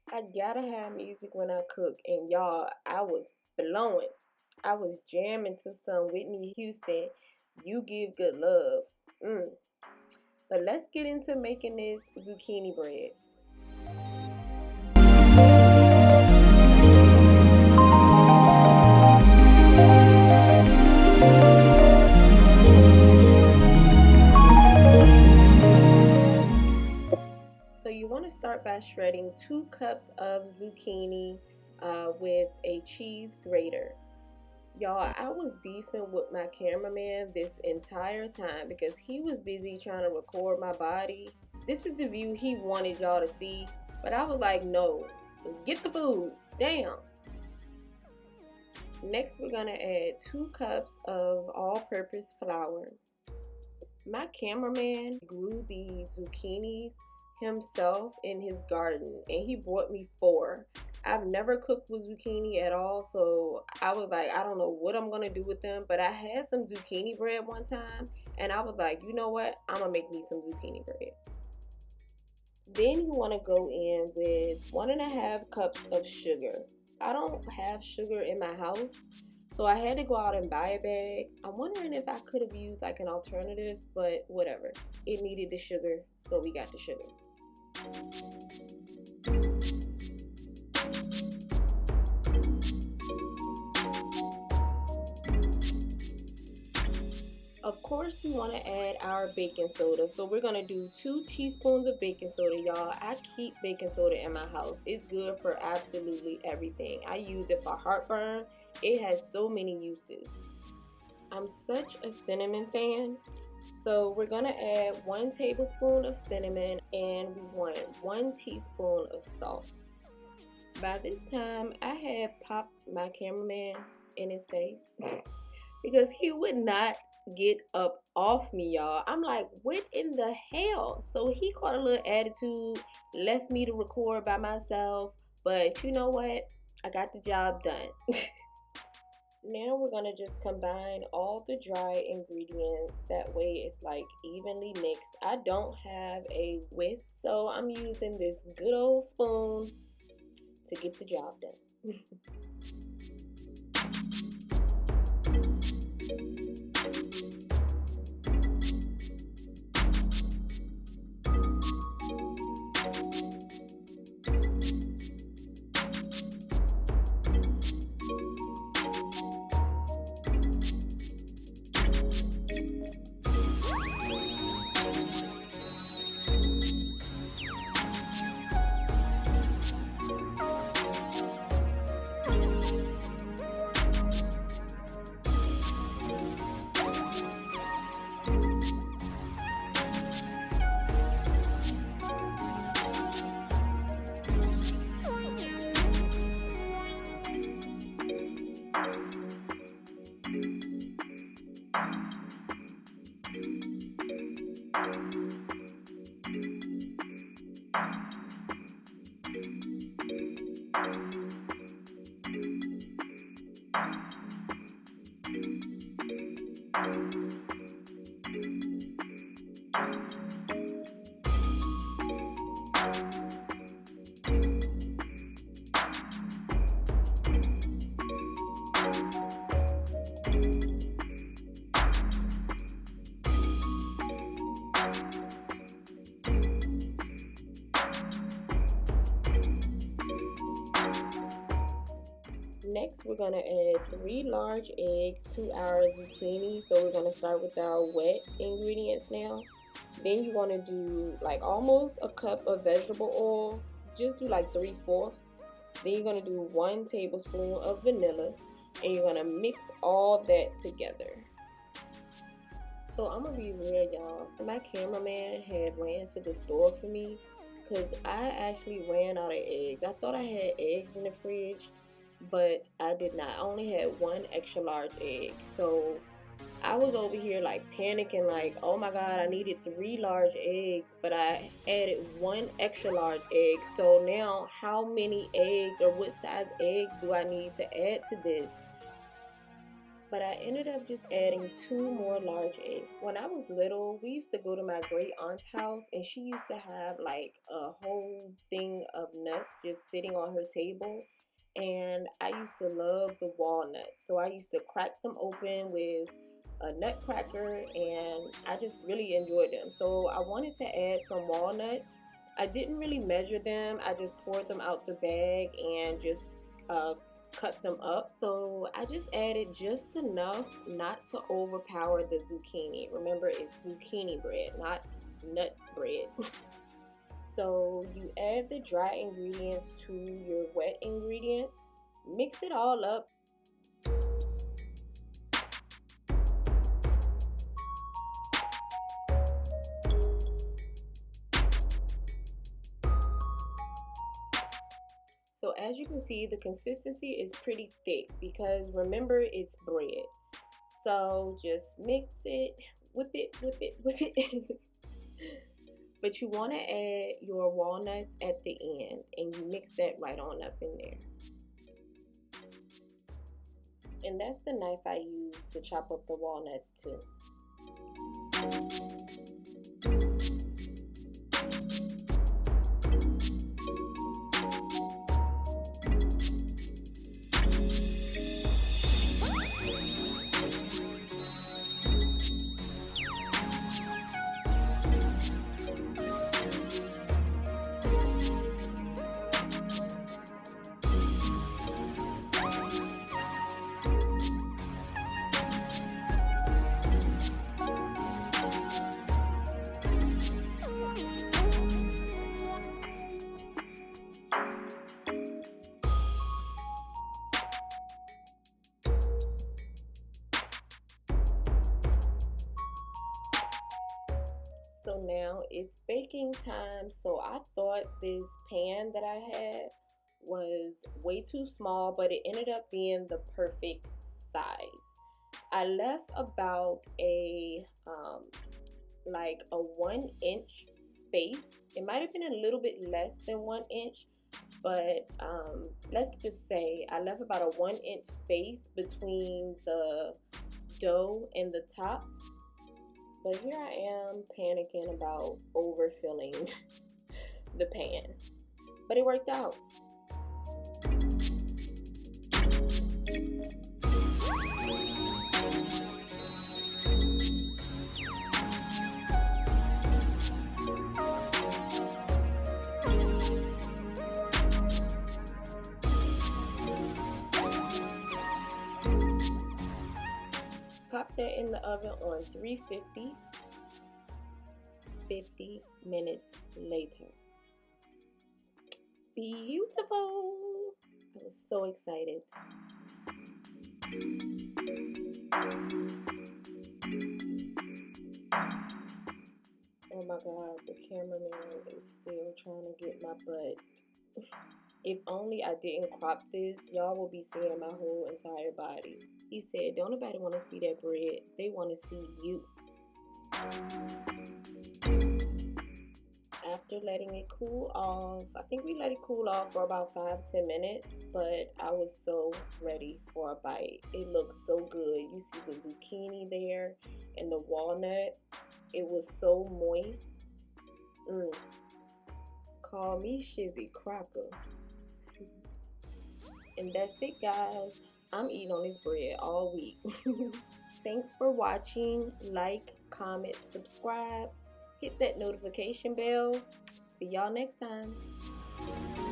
I gotta have music when I cook, and y'all, I was blowing. I was jamming to some Whitney Houston, You Give Good Love. Mm. But let's get into making this zucchini bread. So you want to start by shredding 2 cups of zucchini with a cheese grater. Y'all, I was beefing with my cameraman this entire time because he was busy trying to record my body. This is the view he wanted y'all to see, but I was like, no, get the food. Damn. Next, we're gonna add 2 cups of all-purpose flour. My cameraman grew these zucchinis himself in his garden, and he brought me 4. I've never cooked with zucchini at all, so I was like, I don't know what I'm gonna do with them. But I had some zucchini bread one time, and I was like, you know what? I'm gonna make me some zucchini bread. Then you want to go in with 1.5 cups of sugar. I don't have sugar in my house, so I had to go out and buy a bag. I'm wondering if I could have used like an alternative, but whatever. It needed the sugar, so we got the sugar. Of course, we want to add our baking soda. So we're going to do 2 teaspoons of baking soda, y'all. I keep baking soda in my house. It's good for absolutely everything. I use it for heartburn. It has so many uses. I'm such a cinnamon fan. So we're going to add 1 tablespoon of cinnamon, and we want 1 teaspoon of salt. By this time, I had popped my cameraman in his face because he would not get up off me, y'all. I'm like, what in the hell? So he caught a little attitude, left me to record by myself. But you know what? I got the job done. Now we're gonna just combine all the dry ingredients. That way it's like evenly mixed. I don't have a whisk, so I'm using this good old spoon to get the job done. Next, we're gonna add 3 large eggs to our zucchini. So we're gonna start with our wet ingredients now. Then you wanna do like almost a cup of vegetable oil. Just do like 3/4. Then you're gonna do 1 tablespoon of vanilla, and you're gonna mix all that together. So I'm gonna be real, y'all. My cameraman had ran to the store for me because I actually ran out of eggs. I thought I had eggs in the fridge, but I did not. I only had 1 extra large egg. So I was over here like panicking, like, oh my god, I needed 3 large eggs, but I added 1 extra large egg. So now how many eggs or what size eggs do I need to add to this? but I ended up just adding 2 more large eggs. When I was little, we used to go to my great aunt's house, and she used to have like a whole thing of nuts just sitting on her table. And I used to love the walnuts. So I used to crack them open with a nutcracker, and I just really enjoyed them. So I wanted to add some walnuts. I didn't really measure them, I just poured them out the bag and just uh, cut them up. So I just added just enough not to overpower the zucchini. Remember, it's zucchini bread, not nut bread. So you add the dry ingredients to your wet ingredients, mix it all up. So as you can see, the consistency is pretty thick because remember, it's bread. So just mix it, whip it, whip it, whip it. But you want to add your walnuts at the end, and you mix that right on up in there. And that's the knife I use to chop up the walnuts too. So now it's baking time. So I thought this pan that I had was way too small, but it ended up being the perfect size. I left about a like a 1 inch space. It might have been a little bit less than 1 inch, but let's just say I left about a 1 inch space between the dough and the top. But here I am panicking about overfilling the pan. But it worked out. Pop that in the oven on 350. 50 minutes later. Beautiful! I was so excited. Oh my god, the cameraman is still trying to get my butt. If only I didn't crop this, y'all will be seeing my whole entire body. He said, don't nobody want to see that bread. They want to see you. After letting it cool off, I think we let it cool off for about 5-10 minutes, but I was so ready for a bite. It looks so good. You see the zucchini there and the walnut. It was so moist. Call me Shizzy Cracker. And that's it, guys. I'm eating on this bread all week. Thanks for watching. Like, comment, subscribe. Hit that notification bell. See y'all next time.